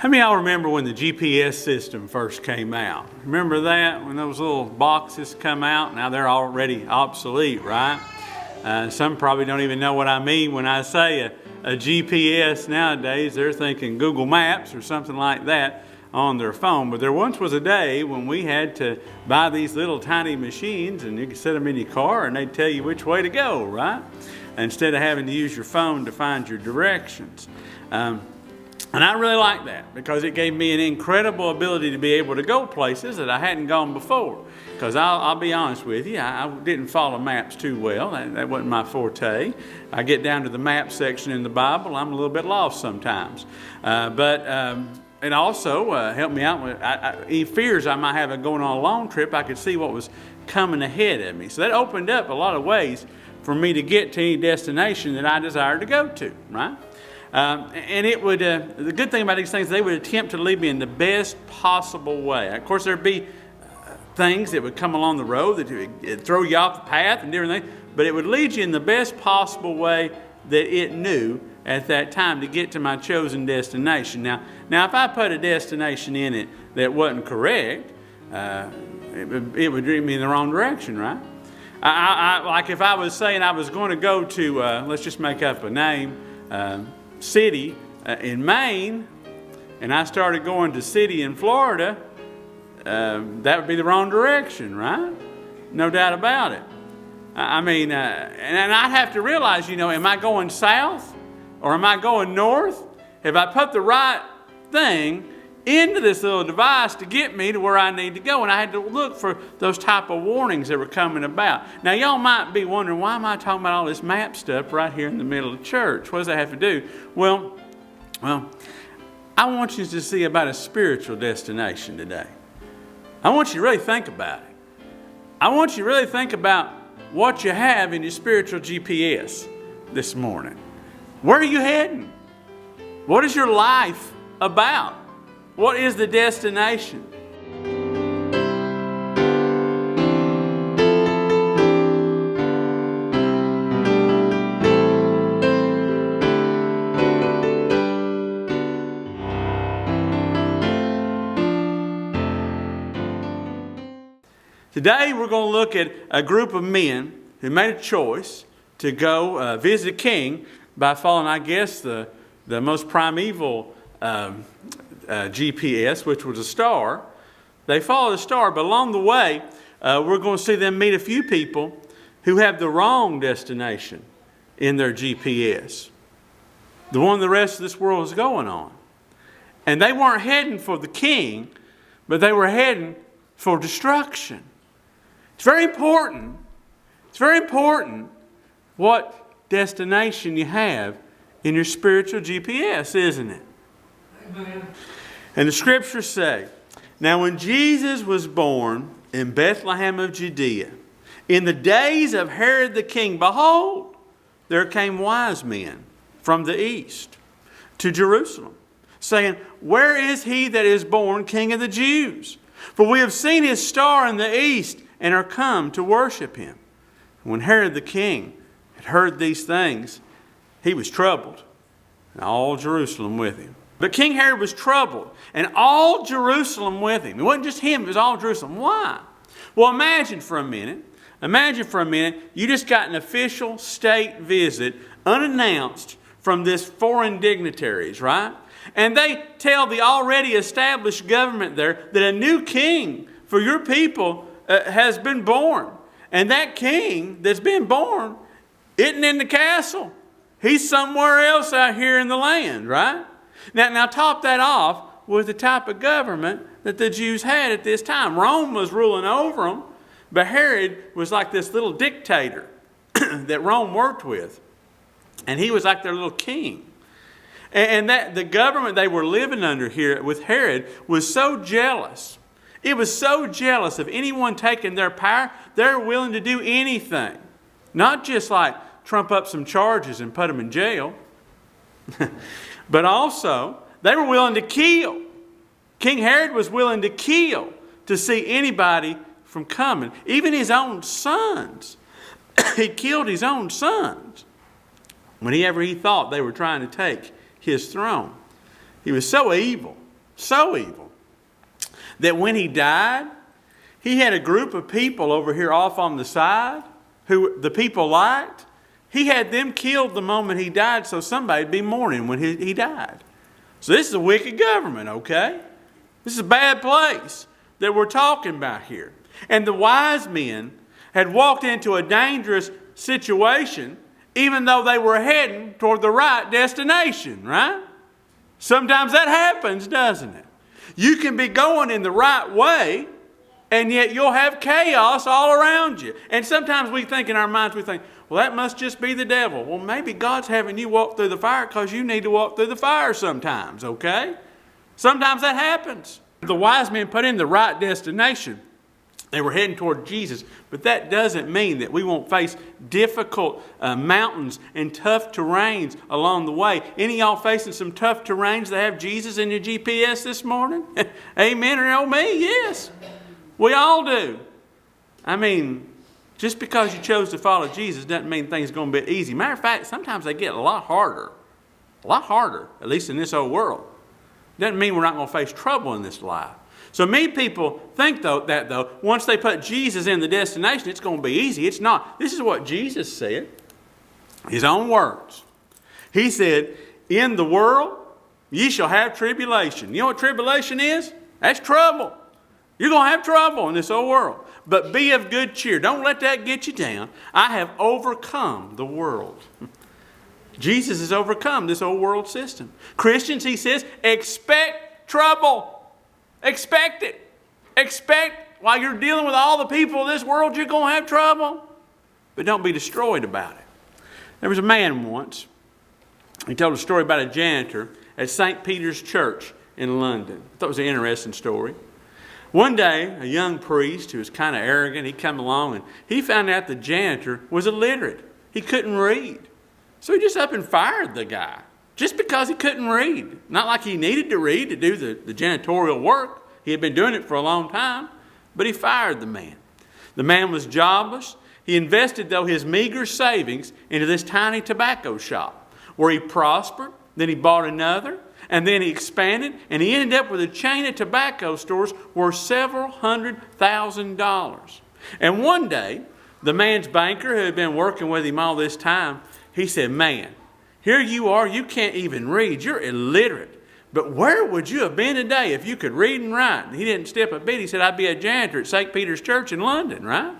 How many of y'all remember when the GPS system first came out? Remember that? When those little boxes come out? Now they're already obsolete, right? Some probably don't even know what I mean when I say a GPS nowadays. They're thinking Google Maps or something like that on their phone. But there once was a day when we had to buy these little tiny machines, and you could set them in your car and they'd tell you which way to go, right? Instead of having to use your phone to find your directions. And I really like that because it gave me an incredible ability to be able to go places that I hadn't gone before. Because I'll be honest with you, I didn't follow maps too well. That wasn't my forte. I get down to the map section in the Bible, I'm a little bit lost sometimes. But it also helped me out with any fears I might have of going on a long trip. I could see what was coming ahead of me. So that opened up a lot of ways for me to get to any destination that I desired to go to, right? And it would, the good thing about these things, they would attempt to lead me in the best possible way. Of course, there'd be things that would come along the road that would throw you off the path and different things, but it would lead you in the best possible way that it knew at that time to get to my chosen destination. Now if I put a destination in it that wasn't correct, it would lead me in the wrong direction, right? Like if I was saying I was going to go to, let's just make up a name, city in Maine, and I started going to city in Florida, that would be the wrong direction, right? No doubt about it. I mean, and I'd have to realize, am I going south or am I going north? Have I put the right thing into this little device to get me to where I need to go? And I had to look for those type of warnings that were coming about. Now, y'all might be wondering, why am I talking about all this map stuff right here in the middle of church? What does that have to do? Well, I want you to see about a spiritual destination today. I want you to really think about it. I want you to really think about what you have in your spiritual GPS this morning. Where are you heading? What is your life about? What is the destination? Today we're going to look at a group of men who made a choice to go visit a king by following, I guess, the most primeval GPS, which was a star. They followed a star, but along the way, we're going to see them meet a few people who have the wrong destination in their GPS. The one the rest of this world is going on. And they weren't heading for the king, but they were heading for destruction. It's very important. It's very important what destination you have in your spiritual GPS, isn't it? Amen. And the scriptures say, now when Jesus was born in Bethlehem of Judea, in the days of Herod the king, behold, there came wise men from the east to Jerusalem, saying, where is he that is born King of the Jews? For we have seen his star in the east and are come to worship him. When Herod the king had heard these things, he was troubled, and all Jerusalem with him. But King Herod was troubled, and all Jerusalem with him. It wasn't just him, it was all Jerusalem. Why? Well, imagine for a minute, you just got an official state visit, unannounced, from this foreign dignitaries, right? And they tell the already established government there that a new king for your people has been born. And that king that's been born isn't in the castle. He's somewhere else out here in the land, right? Now top that off with the type of government that the Jews had at this time. Rome was ruling over them, but Herod was like this little dictator that Rome worked with. And he was like their little king. And that the government they were living under here with Herod was so jealous. It was so jealous of anyone taking their power, they're willing to do anything. Not just like trump up some charges and put them in jail. But also, they were willing to kill. King Herod was willing to kill to see anybody from coming. Even his own sons. He killed his own sons whenever he thought they were trying to take his throne. He was so evil So evil. That when he died, he had a group of people over here off on the side who the people liked. He had them killed the moment he died so somebody'd be mourning when he died. So this is a wicked government, okay? This is a bad place that we're talking about here. And the wise men had walked into a dangerous situation even though they were heading toward the right destination, right? Sometimes that happens, doesn't it? You can be going in the right way, and yet you'll have chaos all around you. And sometimes we think in our minds, well, that must just be the devil. Well, maybe God's having you walk through the fire because you need to walk through the fire sometimes, okay? Sometimes that happens. The wise men put in the right destination. They were heading toward Jesus, but that doesn't mean that we won't face difficult mountains and tough terrains along the way. Any of y'all facing some tough terrains that have Jesus in your GPS this morning? Amen or no me? Yes. We all do. I mean, just because you chose to follow Jesus doesn't mean things are going to be easy. Matter of fact, sometimes they get a lot harder. A lot harder, at least in this old world. Doesn't mean we're not going to face trouble in this life. So many people think that once they put Jesus in the destination, it's going to be easy. It's not. This is what Jesus said. His own words. He said, in the world, ye shall have tribulation. You know what tribulation is? That's trouble. You're going to have trouble in this old world. But be of good cheer. Don't let that get you down. I have overcome the world. Jesus has overcome this old world system. Christians, he says, expect trouble. Expect it. Expect while you're dealing with all the people of this world, you're going to have trouble. But don't be destroyed about it. There was a man once. He told a story about a janitor at St. Peter's Church in London. I thought it was an interesting story. One day, a young priest who was kind of arrogant, he come along and he found out the janitor was illiterate. He couldn't read. So he just up and fired the guy. Just because he couldn't read. Not like he needed to read to do the janitorial work. He had been doing it for a long time. But he fired the man. The man was jobless. He invested, though, his meager savings into this tiny tobacco shop where he prospered. Then he bought another. And then he expanded. And he ended up with a chain of tobacco stores worth several $100,000. And one day, the man's banker who had been working with him all this time, he said, man, here you are, you can't even read. You're illiterate. But where would you have been today if you could read and write? And he didn't step a bit. He said, I'd be a janitor at St. Peter's Church in London, right?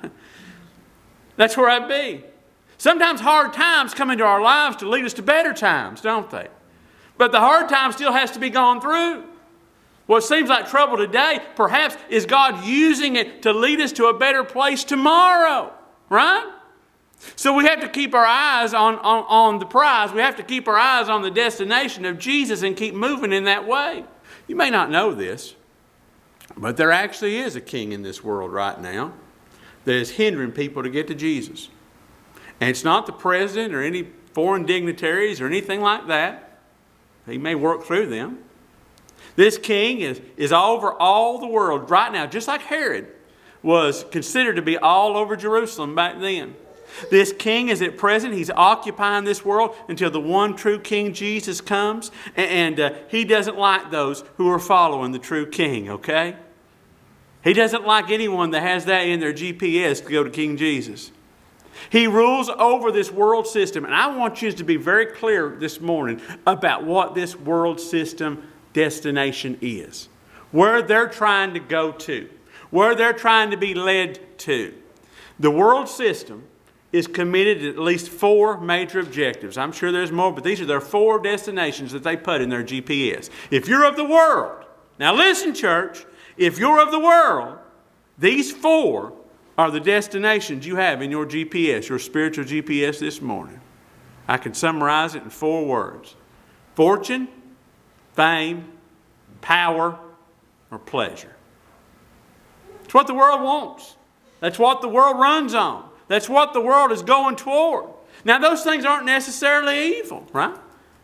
That's where I'd be. Sometimes hard times come into our lives to lead us to better times, don't they? But the hard time still has to be gone through. What seems like trouble today, perhaps, is God using it to lead us to a better place tomorrow, right? So we have to keep our eyes on the prize. We have to keep our eyes on the destination of Jesus and keep moving in that way. You may not know this, but there actually is a king in this world right now that is hindering people to get to Jesus. And it's not the president or any foreign dignitaries or anything like that. He may work through them. This king is over all the world right now, just like Herod was considered to be all over Jerusalem back then. This king is at present, he's occupying this world until the one true king, Jesus, comes. And he doesn't like those who are following the true king, okay? He doesn't like anyone that has that in their GPS to go to King Jesus. He rules over this world system. And I want you to be very clear this morning about what this world system destination is. Where they're trying to go to. Where they're trying to be led to. The world system is committed to at least 4 major objectives. I'm sure there's more, but these are their 4 destinations that they put in their GPS. If you're of the world, now listen, church, if you're of the world, these 4 are the destinations you have in your GPS, your spiritual GPS this morning. I can summarize it in 4 words. Fortune, fame, power, or pleasure. It's what the world wants. That's what the world runs on. That's what the world is going toward. Now, those things aren't necessarily evil, right?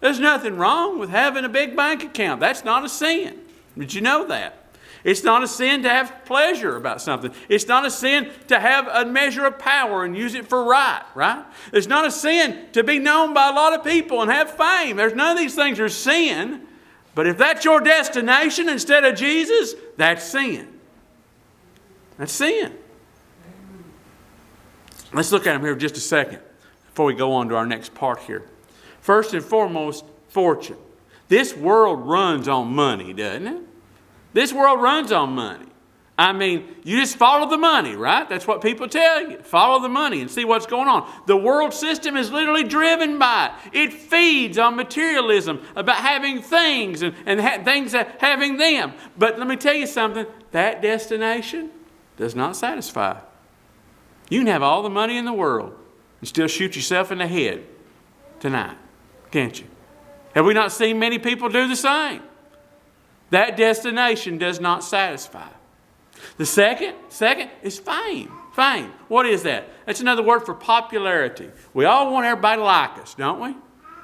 There's nothing wrong with having a big bank account. That's not a sin. Did you know that? It's not a sin to have pleasure about something. It's not a sin to have a measure of power and use it for right? It's not a sin to be known by a lot of people and have fame. There's none of these things are sin. But if that's your destination instead of Jesus, that's sin. That's sin. Let's look at them here just a second before we go on to our next part here. First and foremost, fortune. This world runs on money, doesn't it? This world runs on money. I mean, you just follow the money, right? That's what people tell you. Follow the money and see what's going on. The world system is literally driven by it. It feeds on materialism, about having things and things having them. But let me tell you something. That destination does not satisfy. You can have all the money in the world and still shoot yourself in the head tonight, can't you? Have we not seen many people do the same? That destination does not satisfy. The second is fame. Fame. What is that? That's another word for popularity. We all want everybody to like us, don't we?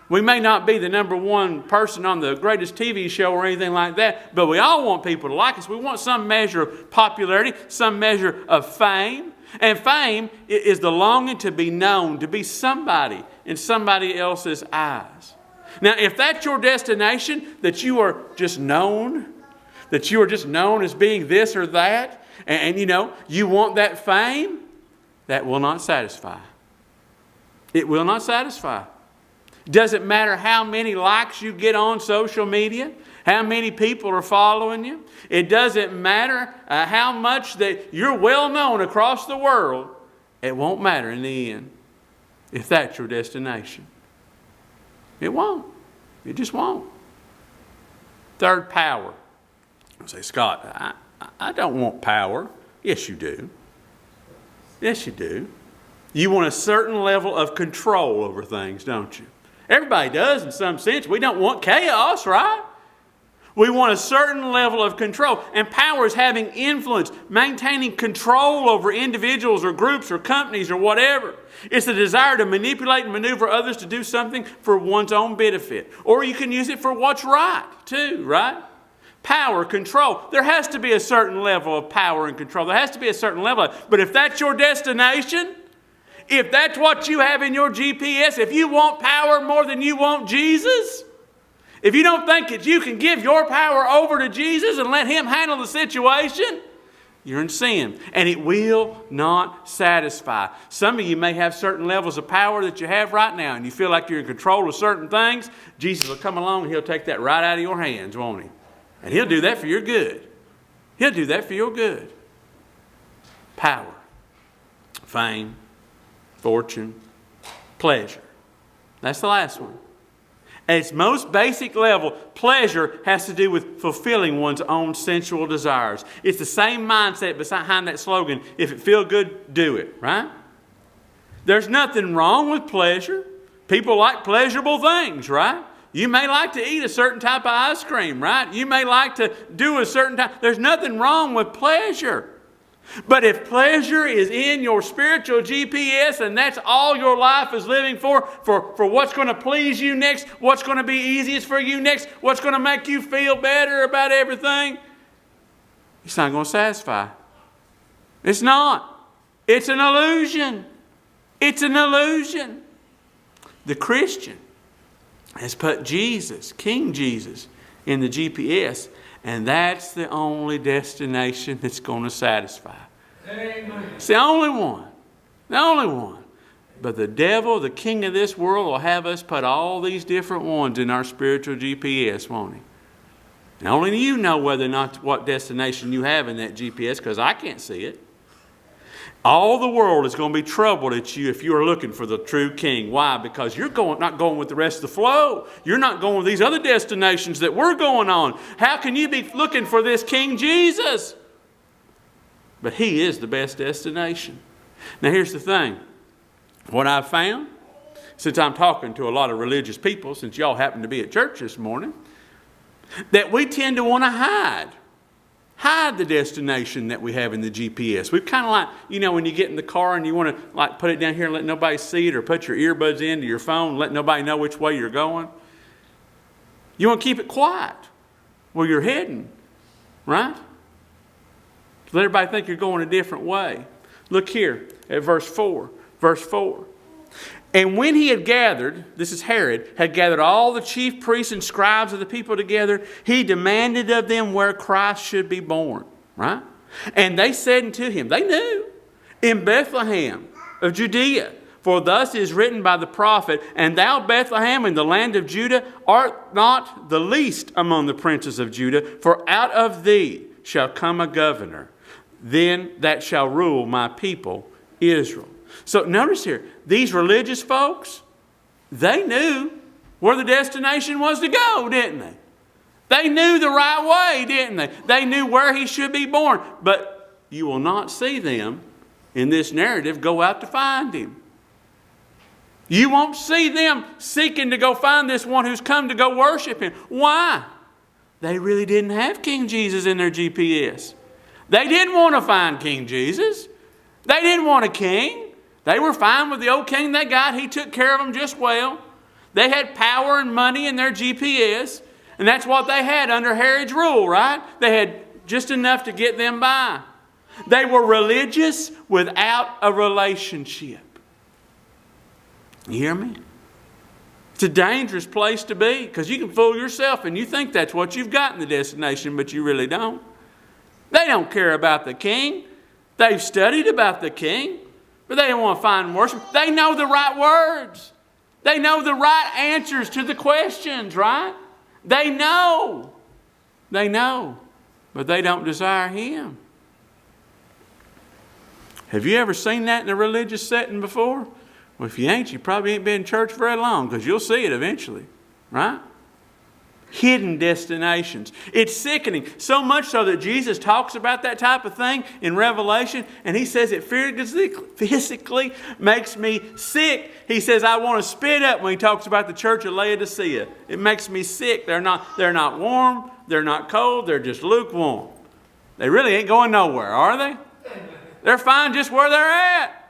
We may not be the number one person on the greatest TV show or anything like that, but we all want people to like us. We want some measure of popularity, some measure of fame. And fame is the longing to be known, to be somebody in somebody else's eyes. Now, if that's your destination, that you are just known, that you are just known as being this or that, and you want that fame, that will not satisfy. It will not satisfy. Doesn't matter how many likes you get on social media, how many people are following you. It doesn't matter how much that you're well known across the world. It won't matter in the end if that's your destination. It won't. It just won't. Third, power. I say, Scott, I don't want power. Yes, you do. Yes, you do. You want a certain level of control over things, don't you? Everybody does in some sense. We don't want chaos, right? We want a certain level of control. And power is having influence, maintaining control over individuals or groups or companies or whatever. It's the desire to manipulate and maneuver others to do something for one's own benefit. Or you can use it for what's right, too, right? Power, control. There has to be a certain level of power and control. There has to be a certain level. But if that's your destination, if that's what you have in your GPS, if you want power more than you want Jesus, if you don't think that you can give your power over to Jesus and let Him handle the situation, you're in sin. And it will not satisfy. Some of you may have certain levels of power that you have right now, and you feel like you're in control of certain things. Jesus will come along and He'll take that right out of your hands, won't He? And He'll do that for your good. He'll do that for your good. Power, fame, fortune, pleasure. That's the last one. At its most basic level, pleasure has to do with fulfilling one's own sensual desires. It's the same mindset behind that slogan, if it feels good, do it, right? There's nothing wrong with pleasure. People like pleasurable things, right? You may like to eat a certain type of ice cream, right? You may like to do a certain type. There's nothing wrong with pleasure. But if pleasure is in your spiritual GPS and that's all your life is living for what's going to please you next, what's going to be easiest for you next, what's going to make you feel better about everything, it's not going to satisfy. It's not. It's an illusion. It's an illusion. The Christian has put Jesus, King Jesus, in the GPS. And that's the only destination that's going to satisfy. Amen. It's the only one. The only one. But the devil, the king of this world, will have us put all these different ones in our spiritual GPS, won't he? And only you know whether or not what destination you have in that GPS, because I can't see it. All the world is going to be troubled at you if you are looking for the true king. Why? Because you're not going with the rest of the flow. You're not going with these other destinations that we're going on. How can you be looking for this King Jesus? But He is the best destination. Now here's the thing. What I've found, since I'm talking to a lot of religious people, since y'all happen to be at church this morning, that we tend to want to hide the destination that we have in the GPS. We've kind of like, when you get in the car and you want to like put it down here and let nobody see it, or put your earbuds into your phone and let nobody know which way you're going. You want to keep it quiet where you're heading, right? Let everybody think you're going a different way. Look here at verse 4. Verse 4. And when he had gathered, this is Herod, had gathered all the chief priests and scribes of the people together, he demanded of them where Christ should be born. Right? And they said unto him, they knew, in Bethlehem of Judea. For thus is written by the prophet, and thou, Bethlehem, in the land of Judah, art not the least among the princes of Judah, for out of thee shall come a governor, then that shall rule my people Israel. So notice here, these religious folks, they knew where the destination was to go, didn't they? They knew the right way, didn't they? They knew where he should be born. But you will not see them in this narrative go out to find him. You won't see them seeking to go find this one who's come to go worship him. Why? They really didn't have King Jesus in their GPS. They didn't want to find King Jesus. They didn't want a king. They were fine with the old king they got. He took care of them just well. They had power and money in their GPS. And that's what they had under Herod's rule, right? They had just enough to get them by. They were religious without a relationship. You hear me? It's a dangerous place to be because you can fool yourself and you think that's what you've got in the destination, but you really don't. They don't care about the king. They've studied about the king, but they don't want to find worship. They know the right words. They know the right answers to the questions, right? They know. They know, but they don't desire him. Have you ever seen that in a religious setting before? Well, if you ain't, you probably ain't been in church very long because you'll see it eventually, right? Hidden destinations. It's sickening. So much so that Jesus talks about that type of thing in Revelation, and he says it physically makes me sick. He says, I want to spit up when he talks about the church of Laodicea. It makes me sick. They're not warm. They're not cold. They're just lukewarm. They really ain't going nowhere, are they? They're fine just where they're at.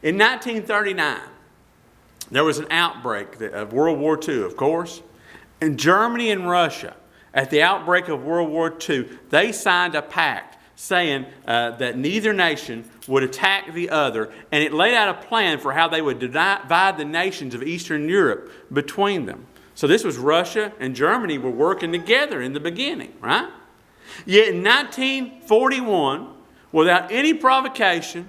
In 1939, there was an outbreak of World War II, of course. And Germany and Russia, at the outbreak of World War II, they signed a pact saying that neither nation would attack the other. And it laid out a plan for how they would divide the nations of Eastern Europe between them. So this was Russia and Germany were working together in the beginning, right? Yet in 1941, without any provocation,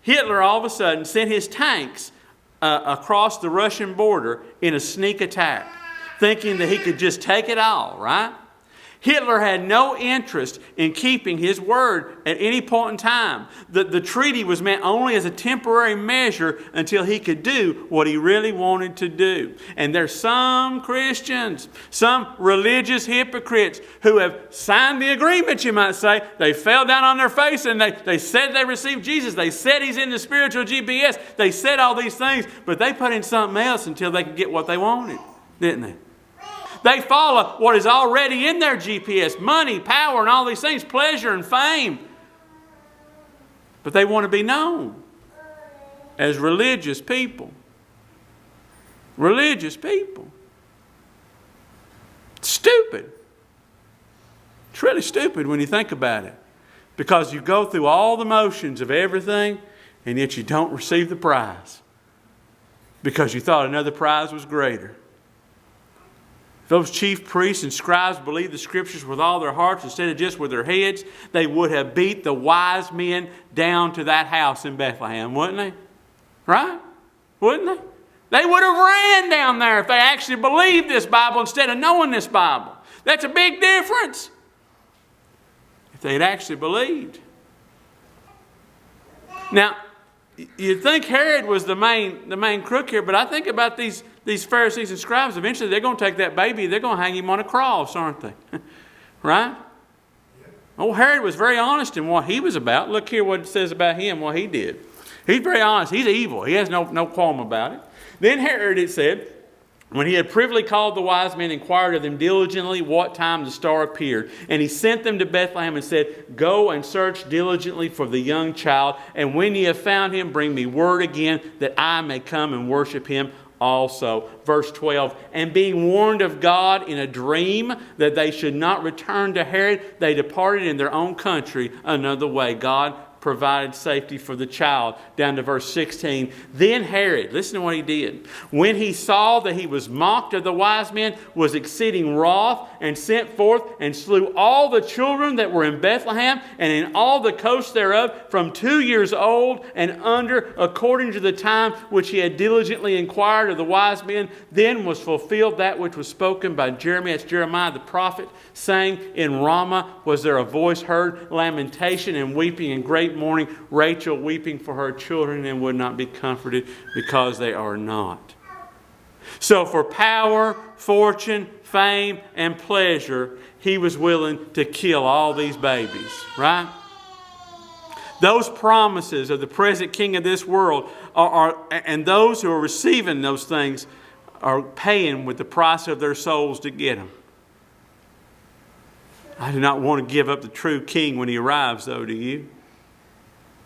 Hitler all of a sudden sent his tanks across the Russian border in a sneak attack, thinking that he could just take it all, right? Hitler had no interest in keeping his word at any point in time. The treaty was meant only as a temporary measure until he could do what he really wanted to do. And there's some Christians, some religious hypocrites who have signed the agreement, you might say. They fell down on their face and they said they received Jesus. They said he's in the spiritual GPS. They said all these things, but they put in something else until they could get what they wanted, didn't they? They follow what is already in their GPS, money, power, and all these things, pleasure and fame. But they want to be known as religious people. Religious people. It's stupid. It's really stupid when you think about it. Because you go through all the motions of everything, and yet you don't receive the prize. Because you thought another prize was greater. Those chief priests and scribes believed the scriptures with all their hearts instead of just with their heads. They would have beat the wise men down to that house in Bethlehem, wouldn't they? Right? Wouldn't they? They would have ran down there if they actually believed this Bible instead of knowing this Bible. That's a big difference. If they had actually believed. Now, you'd think Herod was the main crook here, but I think about these Pharisees and scribes. Eventually they're going to take that baby, they're going to hang him on a cross, aren't they? Right? Old Herod was very honest in what he was about. Look here what it says about him, what he did. He's very honest. He's evil. He has no qualm about it. Then Herod, it said, when he had privily called the wise men, inquired of them diligently what time the star appeared. And he sent them to Bethlehem and said, Go and search diligently for the young child. And when ye have found him, bring me word again that I may come and worship him also. Verse 12, and being warned of God in a dream that they should not return to Herod, they departed in their own country another way. God provided safety for the child. Down to verse 16. Then Herod, listen to what he did. When he saw that he was mocked of the wise men, was exceeding wroth, and sent forth and slew all the children that were in Bethlehem and in all the coasts thereof, from 2 years old and under, according to the time which he had diligently inquired of the wise men. Then was fulfilled that which was spoken by Jeremiah, that's Jeremiah the prophet, saying, in Ramah was there a voice heard, lamentation and weeping and great mourning, Rachel weeping for her children, and would not be comforted because they are not. So for power, fortune, fame, and pleasure, he was willing to kill all these babies, right? Those promises of the present king of this world and those who are receiving those things are paying with the price of their souls to get them. I do not want to give up the true king when he arrives, though, do you?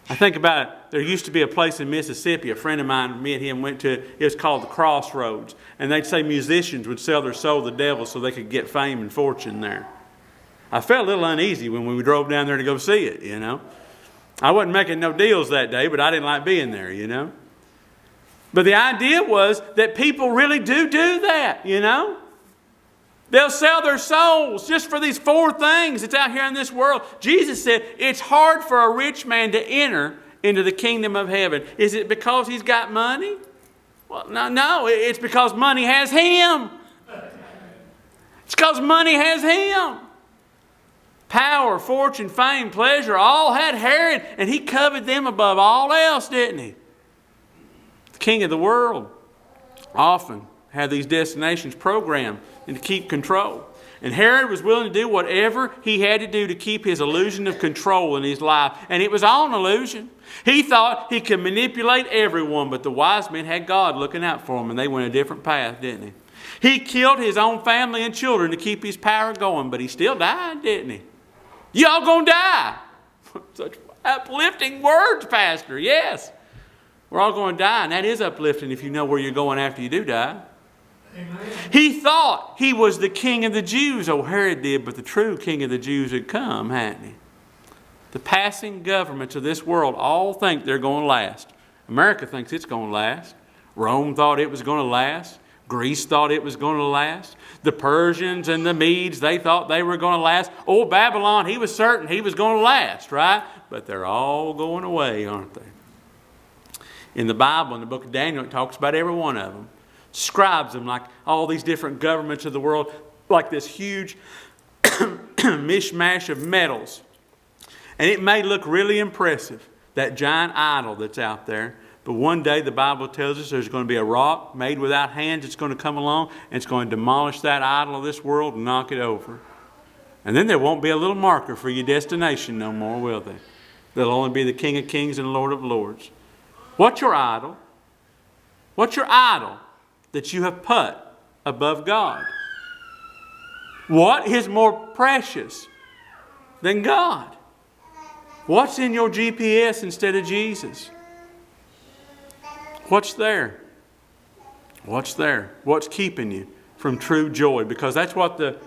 I think about it. There used to be a place in Mississippi, a friend of mine, me and him went to, it was called the Crossroads. And they'd say musicians would sell their soul to the devil so they could get fame and fortune there. I felt a little uneasy when we drove down there to go see it, you know. I wasn't making no deals that day, but I didn't like being there, you know. But the idea was that people really do that, you know. They'll sell their souls just for these 4 things that's out here in this world. Jesus said it's hard for a rich man to enter into the kingdom of heaven. Is it because he's got money? Well, no, it's because money has him. It's because money has him. Power, fortune, fame, pleasure, all had Herod, and he coveted them above all else, didn't he? The king of the world often had these destinations programmed and to keep control. And Herod was willing to do whatever he had to do to keep his illusion of control in his life. And it was all an illusion. He thought he could manipulate everyone, but the wise men had God looking out for them, and they went a different path, didn't he? He killed his own family and children to keep his power going, but he still died, didn't he? Y'all gonna die. Such uplifting words, Pastor. Yes. We're all going to die, and that is uplifting if you know where you're going after you do die. Amen. He thought he was the king of the Jews. Oh, Herod did, but the true king of the Jews had come, hadn't he? The passing governments of this world all think they're going to last. America thinks it's going to last. Rome thought it was going to last. Greece thought it was going to last. The Persians and the Medes, they thought they were going to last. Old Babylon, he was certain he was going to last, right? But they're all going away, aren't they? In the Bible, in the book of Daniel, it talks about every one of them. Describes them like all these different governments of the world, like this huge mishmash of metals. And it may look really impressive, that giant idol that's out there. But one day the Bible tells us there's going to be a rock made without hands that's going to come along, and it's going to demolish that idol of this world and knock it over. And then there won't be a little marker for your destination no more, will there? There'll only be the King of Kings and Lord of Lords. What's your idol? What's your idol that you have put above God? What is more precious than God? What's in your GPS instead of Jesus? What's there? What's there? What's keeping you from true joy? Because that's what the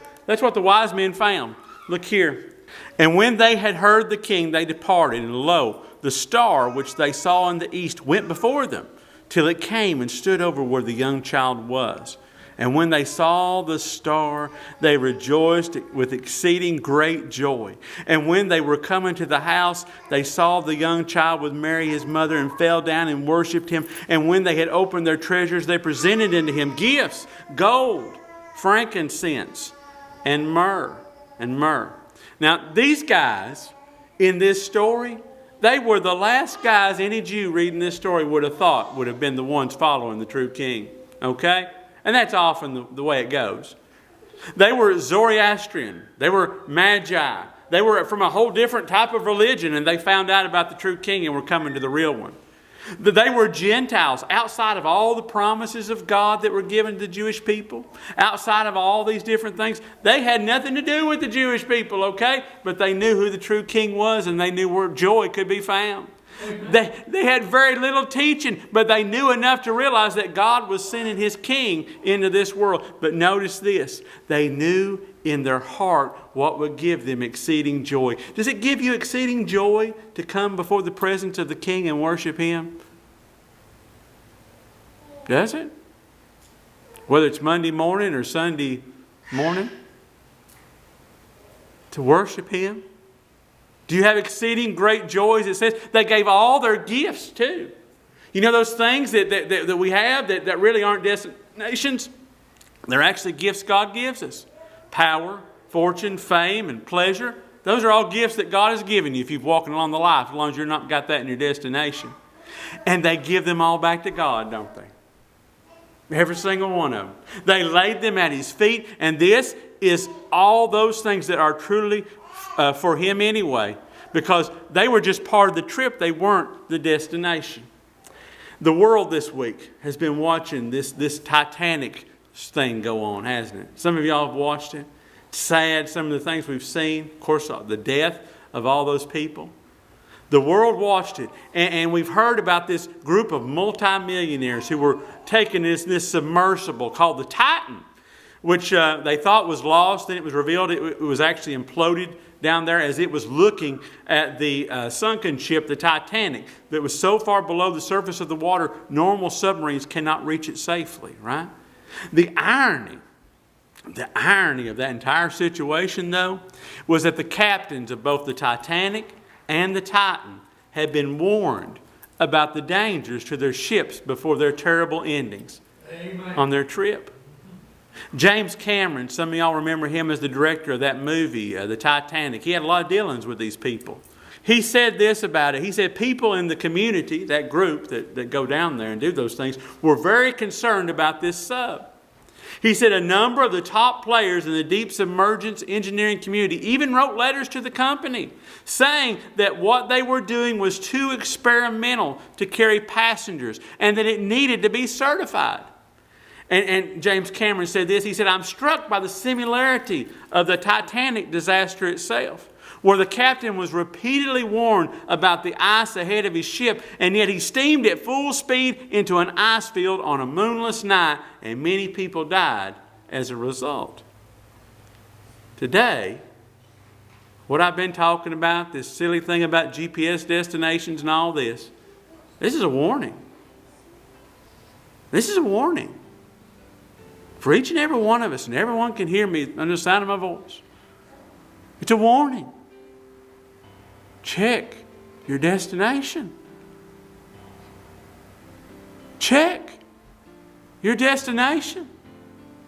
wise men found. Look here. And when they had heard the king, they departed, and lo, the star which they saw in the east went before them, till it came and stood over where the young child was. And when they saw the star, they rejoiced with exceeding great joy. And when they were coming to the house, they saw the young child with Mary his mother, and fell down and worshipped him. And when they had opened their treasures, they presented unto him gifts, gold, frankincense, and myrrh. Now, these guys in this story, they were the last guys any Jew reading this story would have thought would have been the ones following the true king. Okay? And that's often the way it goes. They were Zoroastrian. They were Magi. They were from a whole different type of religion, and they found out about the true king and were coming to the real one. They were Gentiles outside of all the promises of God that were given to the Jewish people. Outside of all these different things. They had nothing to do with the Jewish people, okay? But they knew who the true king was, and they knew where joy could be found. They had very little teaching, but they knew enough to realize that God was sending his king into this world. But notice this, they knew in their heart what would give them exceeding joy. Does it give you exceeding joy to come before the presence of the King and worship Him? Does it? Whether it's Monday morning or Sunday morning? To worship Him? Do you have exceeding great joys? It says they gave all their gifts too. You know those things that we have that really aren't destinations? They're actually gifts God gives us. Power, fortune, fame, and pleasure. Those are all gifts that God has given you if you've walking along the life, as long as you're not got that in your destination. And they give them all back to God, don't they? Every single one of them. They laid them at His feet, and this is all those things that are truly for Him anyway, because they were just part of the trip. They weren't the destination. The world this week has been watching this Titanic thing go on, hasn't it? Some of y'all have watched it. Sad, some of the things we've seen. Of course, the death of all those people. The world watched it, and we've heard about this group of multimillionaires who were taking this submersible called the Titan, which they thought was lost. Then it was revealed it was actually imploded down there as it was looking at the sunken ship, the Titanic, that was so far below the surface of the water, normal submarines cannot reach it safely, right? The irony of that entire situation, though, was that the captains of both the Titanic and the Titan had been warned about the dangers to their ships before their terrible endings. Amen. On their trip. James Cameron, some of y'all remember him as the director of that movie, the Titanic. He had a lot of dealings with these people. He said this about it. He said people in the community, that group that go down there and do those things, were very concerned about this sub. He said a number of the top players in the deep submergence engineering community even wrote letters to the company saying that what they were doing was too experimental to carry passengers and that it needed to be certified. And James Cameron said this. He said, I'm struck by the similarity of the Titanic disaster itself, where the captain was repeatedly warned about the ice ahead of his ship, and yet he steamed at full speed into an ice field on a moonless night, and many people died as a result. Today, what I've been talking about, this silly thing about GPS destinations and all this is a warning. This is a warning. For each and every one of us, and everyone can hear me under the sound of my voice. It's a warning. Check your destination. Check your destination.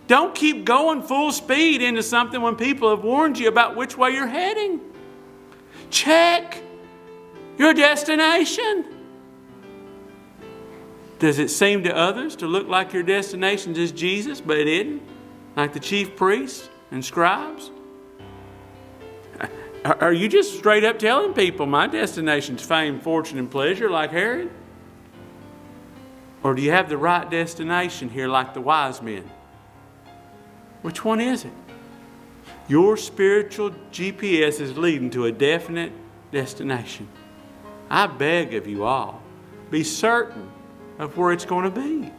Don't keep going full speed into something when people have warned you about which way you're heading. Check your destination. Does it seem to others to look like your destination is Jesus, but it isn't? Like the chief priests and scribes? Are you just straight up telling people my destination's fame, fortune, and pleasure like Herod? Or do you have the right destination here like the wise men? Which one is it? Your spiritual GPS is leading to a definite destination. I beg of you all, be certain of where it's going to be.